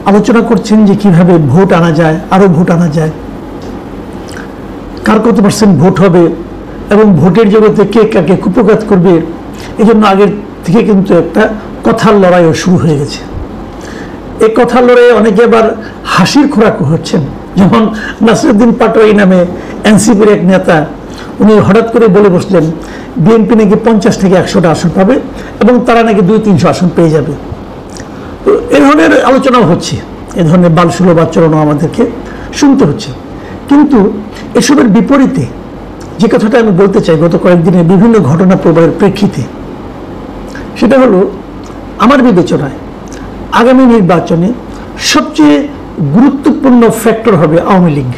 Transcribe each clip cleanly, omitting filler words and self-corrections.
আলোচনা করছেন যে কিভাবে ভোট আনা যায়, আরো ভোট আনা যায়, কার কত পার্সেন্ট ভোট হবে এবং ভোটের জগতে কে কাকে কুপঘাত করবে, এই জন্য আগের থেকে কিন্তু একটা কথার লড়াইও শুরু হয়ে গেছে। এই কথার লড়াইয়ে অনেকে আবার হাসির খোরাক হচ্ছেন, যেমন নাসিরুদ্দিন পাটোয়ারি নামে এনসিপির এক নেতা, উনি হঠাৎ করে বলে বসলেন বিএনপি নাকি 50 থেকে 100টা আসন পাবে এবং তারা নাকি 200-300 আসন পেয়ে যাবে। তো এই ধরনের আলোচনাও হচ্ছে, এ ধরনের বালসুলভ আচরণও আমাদেরকে শুনতে হচ্ছে। কিন্তু এসবের বিপরীতে যে কথাটা আমি বলতে চাই গত কয়েকদিনের বিভিন্ন ঘটনা প্রবাহের প্রেক্ষিতে, সেটা হলো আমার বিবেচনায় আগামী নির্বাচনে সবচেয়ে গুরুত্বপূর্ণ ফ্যাক্টর হবে আওয়ামী লীগ।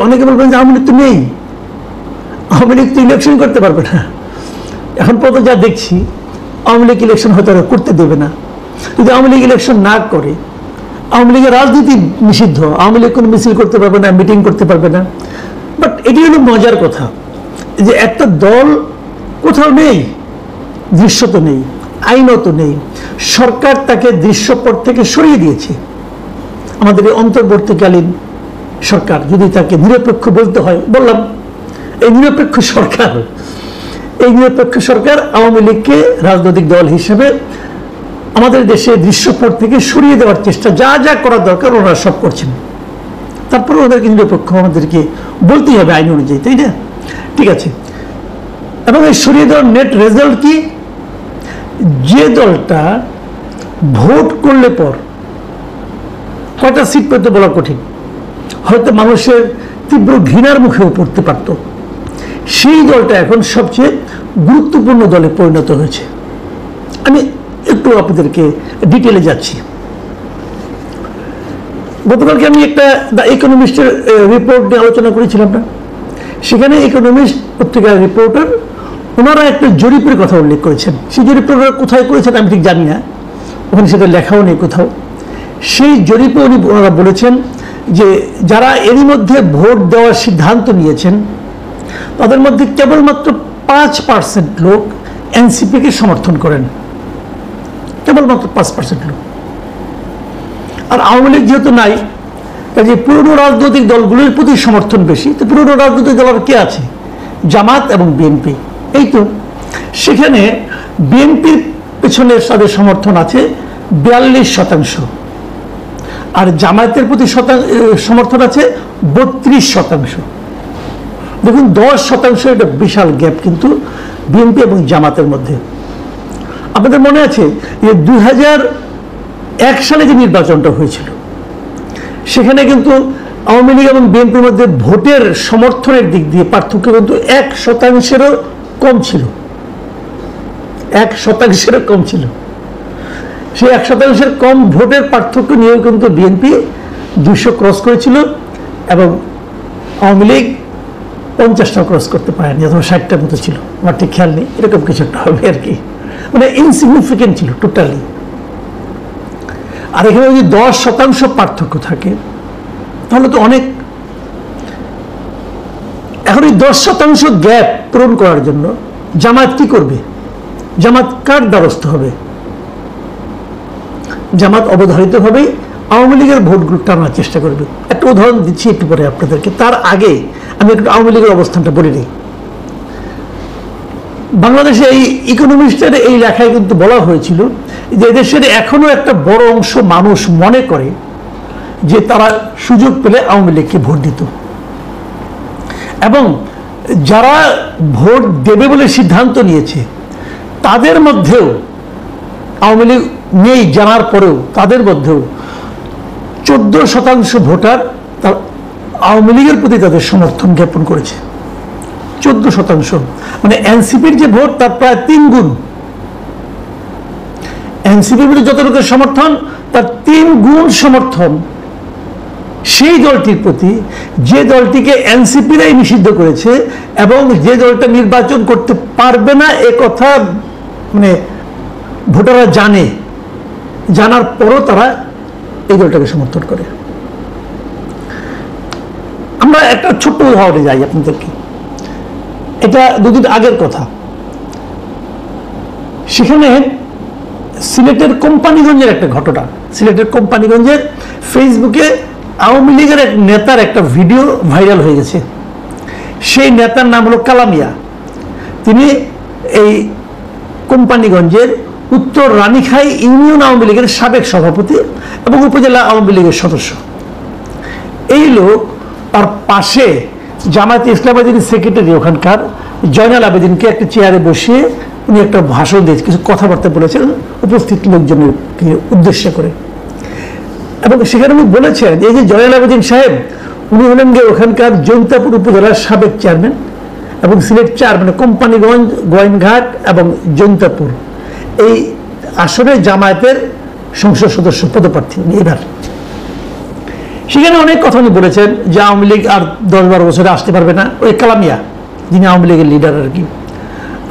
অনেকে বলবেন যে আওয়ামী লীগ তো নেই, আওয়ামী লীগ তো ইলেকশন করতে পারবে না। এখন পর্যন্ত যা দেখছি আওয়ামী লীগ ইলেকশন হয়তো করতে দেবে না। যদি আওয়ামী লীগ ইলেকশন না করে, আওয়ামী লীগের রাজনীতি নিষিদ্ধ, আওয়ামী লীগ কোনো মিছিল করতে পারবে না, মিটিং করতে পারবে না। বাট এটি হলো মজার কথা যে একটা দল কোথাও নেই, দৃশ্যত নেই, আইনত নেই, সরকার তাকে দৃশ্যপট থেকে সরিয়ে দিয়েছে। আমাদের এই অন্তর্বর্তীকালীন সরকার, যদি তাকে নিরপেক্ষ বলতে হয়, বললাম এই নিরপেক্ষ সরকার আওয়ামী লীগকে রাজনৈতিক দল হিসেবে আমাদের দেশে দৃশ্যপট থেকে সরিয়ে দেওয়ার চেষ্টা যা যা করা দরকার ওনারা সব করছেন। তারপরে ওদেরকে নিরপেক্ষ আমাদেরকে বলতেই হবে আইন অনুযায়ী, তাই না? ঠিক আছে। এবং এই সরিয়ে দেওয়ার নেট রেজাল্ট কি? যে দলটা ভোট করলে পর কয়টা সিট পেতে বলা কঠিন, হয়তো মানুষের তীব্র ঘৃণার মুখেও পড়তে পারত, সেই দলটা এখন সবচেয়ে গুরুত্বপূর্ণ দলে পরিণত হয়েছে। আমি একটু আপনাদেরকে ডিটেলে যাচ্ছি। গতকালকে আমি একটা দ্য ইকোনমিস্টের রিপোর্ট নিয়ে আলোচনা করেছিলাম না, সেখানে ইকোনমিস্ট পত্রিকার রিপোর্টার ওনারা একটা জরিপের কথা উল্লেখ করেছেন। সেই জরিপের কোথায় করেছেন আমি ঠিক জানি না, ওখানে সেটা লেখাও নেই কোথাও। সেই জরিপে ওনারা বলেছেন যে যারা এরই মধ্যে ভোট দেওয়ার সিদ্ধান্ত নিয়েছেন তাদের মধ্যে কেবলমাত্র 5% লোক এনসিপিকে সমর্থন করেন, কেবলমাত্র 5% লোক। আর আওয়ামী লীগ যেহেতু নাই, কাজে পুরনো রাজনৈতিক দলগুলোর প্রতি সমর্থন বেশি। তো পুরনো রাজনৈতিক দল কে আছে? জামাত এবং বিএনপি, এই তো। সেখানে বিএনপির পেছনে তাদের সমর্থন আছে 42%, আর জামায়াতের প্রতি সমর্থন আছে 32%। দেখুন 10% এটা বিশাল গ্যাপ কিন্তু বিএনপি এবং জামাতের মধ্যে। আপনাদের মনে আছে যে 2001 সালে যে নির্বাচনটা হয়েছিল, সেখানে কিন্তু আওয়ামী লীগ এবং বিএনপির মধ্যে ভোটের সমর্থনের দিক দিয়ে পার্থক্য কিন্তু 1%-এরও কম ছিল, 1%-এরও কম ছিল। সেই 1%-এর কম ভোটের পার্থক্য নিয়েও কিন্তু বিএনপি 200 ক্রস করেছিল এবং আওয়ামী লীগ 50টা ক্রস করতে পারেনি, অথবা 60টার মতো ছিল, আমার ঠিক খেয়াল নেই, এরকম কিছু একটা হবে আর কি। মানে ইনসিগনিফিকেন্ট ছিল টোটালি। আর এখানে যদি 10% পার্থক্য থাকে তাহলে তো অনেক। এখন এই 10% গ্যাপ পূরণ করার জন্য জামাত কি করবে? জামাত কার দ্বারস্থ হবে? জামাত অবধারিতভাবে আওয়ামী লীগের ভোটগুলো টানার চেষ্টা করবে। একটা উদাহরণ দিচ্ছি একটু পরে আপনাদেরকে, তার আগে আমি একটু আওয়ামী লীগের অবস্থানটা বলে নিই। বাংলাদেশে এই ইকোনমিস্টের এই লেখায় কিন্তু বলা হয়েছিল যে দেশের এখনো একটা বড় অংশ মানুষ মনে করে যে তারা সুযোগ পেলে আওয়ামী লীগকে ভোট দিত, এবং যারা ভোট দেবে বলে সিদ্ধান্ত নিয়েছে তাদের মধ্যেও আওয়ামী লীগ নেই জানার পরেও তাদের মধ্যেও 14% ভোটার তার আওয়ামী লীগের প্রতি তাদের সমর্থন জ্ঞাপন করেছে। 14%, মানে এনসিপির যে ভোট তার প্রায় 3 গুণ। এনসিপির প্রতি যত লোকের সমর্থন তার 3 গুণ সমর্থন সেই দলটির প্রতি, যে দলটিকে এনসিপিরাই নিষিদ্ধ করেছে এবং যে দলটা নির্বাচন করতে পারবে না এ কথা মানে ভোটাররা জানে, জানার পরও তারা এই দলটাকে সমর্থন করে। আমরা একটা ছোট্ট উদাহরণে যাই আপনাদেরকে, এটা 2 দিন আগের কথা। সেখানে সিলেটের কোম্পানিগঞ্জের একটা ঘটনা। সিলেটের কোম্পানিগঞ্জের ফেসবুকে আওয়ামী লীগের এক নেতার একটা ভিডিও ভাইরাল হয়ে গেছে। সেই নেতার নাম হলো কালামিয়া। তিনি এই কোম্পানিগঞ্জের উত্তর রানীখাই ইউনিয়ন আওয়ামী লীগের সাবেক সভাপতি এবং উপজেলা আওয়ামী লীগের সদস্য। এই লোক তার পাশে জামায়াতে ইসলামী সেক্রেটারি ওখানকার জয়নাল আবেদিনকে একটা চেয়ারে বসিয়ে উনি একটা ভাষণ দিয়ে কিছু কথাবার্তা বলেছেন উপস্থিত লোকজনের উদ্দেশ্য করে। এবং সেখানে উনি বলেছেন এই যে জয়নাল আবেদিন সাহেব, উনি হলেন গিয়ে ওখানকার জৈন্তাপুর উপজেলার সাবেক চেয়ারম্যান এবং সিলেট 4 মানে কোম্পানিগঞ্জ, গোয়েনঘাট এবং জৈন্তাপুর এই আসরে জামায়াতের সংসদ সদস্য পদপ্রার্থী এবার। সেখানে অনেক কথা উনি বলেছেন যে আওয়ামী লীগ আর 10-12 বছরে আসতে পারবে না। ওই কালামিয়া যিনি আওয়ামী লীগের লিডার আর কি,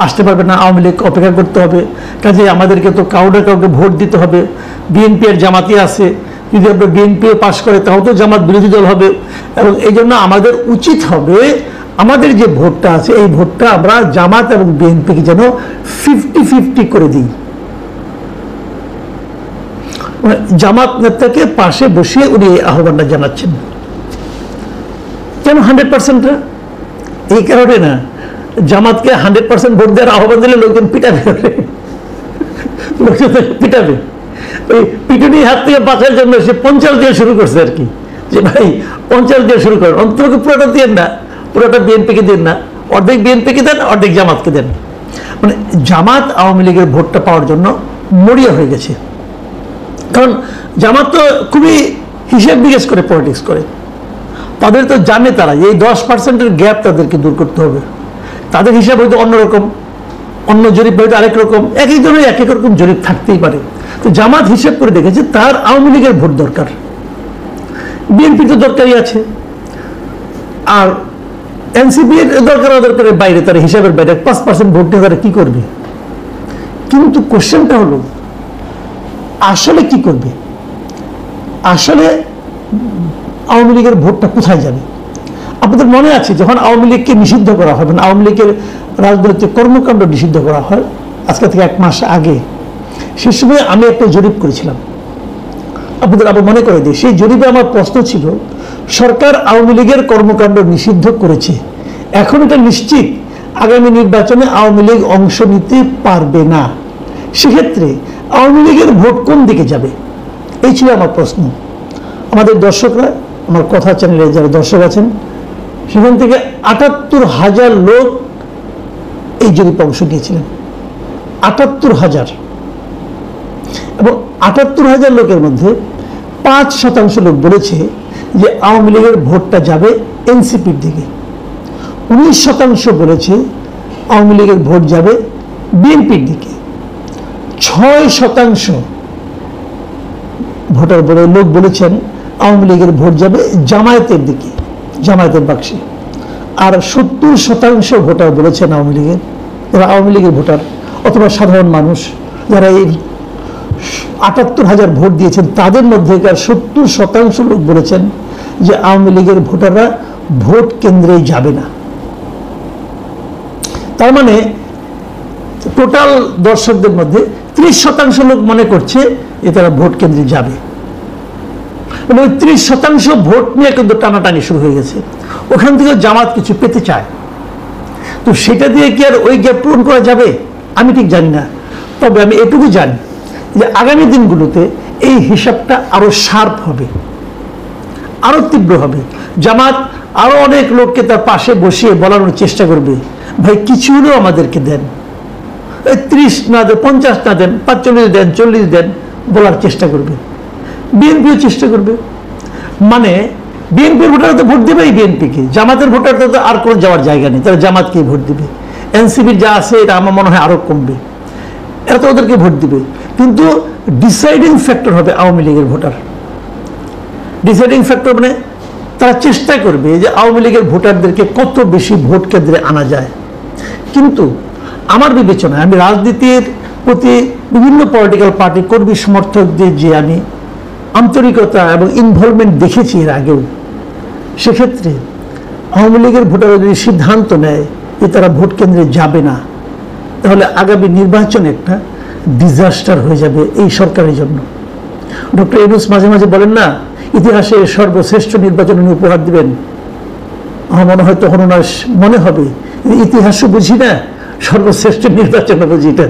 আসতে পারবে না, আওয়ামী লীগ অপেক্ষা করতে হবে, কাজে আমাদেরকে তো কাউকে ভোট দিতে হবে, বিএনপি আর জামাতি আছে, যদি আমরা বিএনপি পাশ করে তাও তো জামাত বিরোধী দল হবে, এবং এই জন্য আমাদের উচিত হবে আমাদের যে ভোটটা আছে এই ভোটটা আমরা জামাত এবং বিএনপিকে যেন 50-50 করে দিই। জামাত নেতাকে পাশে বসিয়ে উনি এই আহ্বানটা জানাচ্ছেন। কেন 100%? এই কারণে না, জামাতকে 100% ভোট দেওয়ার আহ্বান দিলে লোকজন পিটাবে, লোকজন পিটাবে। ওই পিটুনি হাত থেকে বাঁচার জন্য সে 50 দিয়ে শুরু করছে আর কি, যে ভাই 50 দিয়ে শুরু করেন, অন্তত পুরোটা দিয়ে না, পুরোটা বিএনপিকে দেন না, অর্ধেক বিএনপিকে দেন, অর্ধেক জামাতকে দেন। মানে জামাত আওয়ামী লীগের ভোটটা পাওয়ার জন্য মরিয়া হয়ে গেছে। কারণ জামাত তো খুবই হিসেব নিকেশ করে পলিটিক্স করে, তাদের তো জানে তারা এই 10%-এর গ্যাপ তাদেরকে দূর করতে হবে। তাদের হিসাব হয়তো অন্যরকম, অন্য জরিপ হয়তো আরেক রকম, এক একজনের এক এক রকম জরিপ থাকতেই পারে। তো জামাত হিসাব করে দেখেছে তার আওয়ামী লীগের ভোট দরকার, বিএনপি তো দরকারই আছে, আর এনসিপি এর দরকারের বাইরে, তার হিসাবের বাইরে 5% ভোট নিয়ে তারা কি করবে। কিন্তু কোশ্চেনটা হলো আসলে কি করবে, আসলে আওয়ামী লীগের ভোটটা কোথায় যাবে। আপনাদের মনে আছে যখন আওয়ামী লীগকে নিষিদ্ধ করা হয়, মানে আওয়ামী লীগের রাজনৈতিক কর্মকাণ্ড নিষিদ্ধ করা হয় আজকে থেকে 1 মাস আগে, সে সময় আমি একটা জরিপ করেছিলাম, আপনাদের আবার মনে করে দিই। সেই জরিপে আমার প্রশ্ন ছিল, সরকার আওয়ামী লীগের কর্মকাণ্ড নিষিদ্ধ করেছে, এখন এটা নিশ্চিত আগামী নির্বাচনে আওয়ামী লীগ অংশ নিতে পারবে না, সেক্ষেত্রে আওয়ামী লীগের ভোট কোন দিকে যাবে, এই ছিল আমার প্রশ্ন। আমাদের দর্শকরা, আমার কথা চ্যানেলে যারা দর্শক আছেন, সেখান থেকে ৭৮,০০০ লোক এই জরিপে অংশ নিয়েছিলেন, ৭৮,০০০। এবং ৭৮,০০০ লোকের মধ্যে ৫% লোক বলেছে যে আওয়ামী লীগের ভোটটা যাবে এনসিপির দিকে, ১৯% বলেছে আওয়ামী লীগের ভোট যাবে বিএনপির দিকে, ৬% ভোটার লোক বলেছেন আওয়ামী লীগের ভোট যাবে জামায়াতের দিকে, জামায়াতের বাক্সে, আর ৭০% ভোটার বলেছেন আওয়ামী লীগের, যারা আওয়ামী লীগের ভোটার অথবা সাধারণ মানুষ যারা এই ৭৮,০০০ ভোট দিয়েছেন, তাদের মধ্যেকার ৭০% লোক বলেছেন যে আওয়ামী লীগের ভোটাররা ভোট কেন্দ্রে যাবে না। তার মানে টোটাল দর্শকদের মধ্যে ৩০% লোক মনে করছে যে তারা ভোট কেন্দ্রে যাবে। এবং ৩০% ভোট নিয়ে কিন্তু টানাটানি শুরু হয়ে গেছে, ওখান থেকে জামাত কিছু পেতে চায়। তো সেটা দিয়ে কি আর ওই গ্যাপ পূরণ করা যাবে আমি ঠিক জানি না, তবে আমি এটুকু জানি যে আগামী দিনগুলোতে এই হিসাবটা আরো শার্প হবে, আরো তীব্র হবে। জামাত আরো অনেক লোককে তার পাশে বসিয়ে বলানোর চেষ্টা করবে, ভাই কিছু হলেও আমাদেরকে দেন, ৩০ না দেন, ৫০ না দেন, ৪৫ দেন, ৪০ দেন, বলার চেষ্টা করবে। বিএনপিও চেষ্টা করবে, মানে বিএনপির ভোটাররা তো ভোট দেবেই বিএনপিকে, জামাতের ভোটাররা তো আর কোনো যাওয়ার জায়গা নেই, তারা জামাতকেই ভোট দিবে। এনসিপির যা আছে এটা আমার মনে হয় আরো কমবে, এরা তো ওদেরকে ভোট দিবে। কিন্তু ডিসাইডিং ফ্যাক্টর হবে আওয়ামী লীগের ভোটার। ডিসাইডিং ফ্যাক্টর মানে তারা চেষ্টা করবে যে আওয়ামী লীগের ভোটারদেরকে কত বেশি ভোট কেন্দ্রে আনা যায়। কিন্তু আমার বিবেচনায়, আমি রাজনীতির প্রতি বিভিন্ন পলিটিক্যাল পার্টি কর্মী সমর্থকদের যে আমি আন্তরিকতা এবং ইনভলভমেন্ট দেখেছি এর আগেও, সেক্ষেত্রে আওয়ামী লীগের ভোটাররা যদি সিদ্ধান্ত নেয় যে তারা ভোট কেন্দ্রে যাবে না, তাহলে আগামী নির্বাচনে একটা ডিজাস্টার হয়ে যাবে এই সরকারের জন্য। ডক্টর ইউনূস মাঝে মাঝে বলেন না, ইতিহাসে সর্বশ্রেষ্ঠ নির্বাচন উনি উপহার দিবেন। আমার মনে হয় তখন ওনার মনে হবে ইতিহাসও বুঝি না, সর্বশ্রেষ্ঠ নির্বাচনও বুঝি না।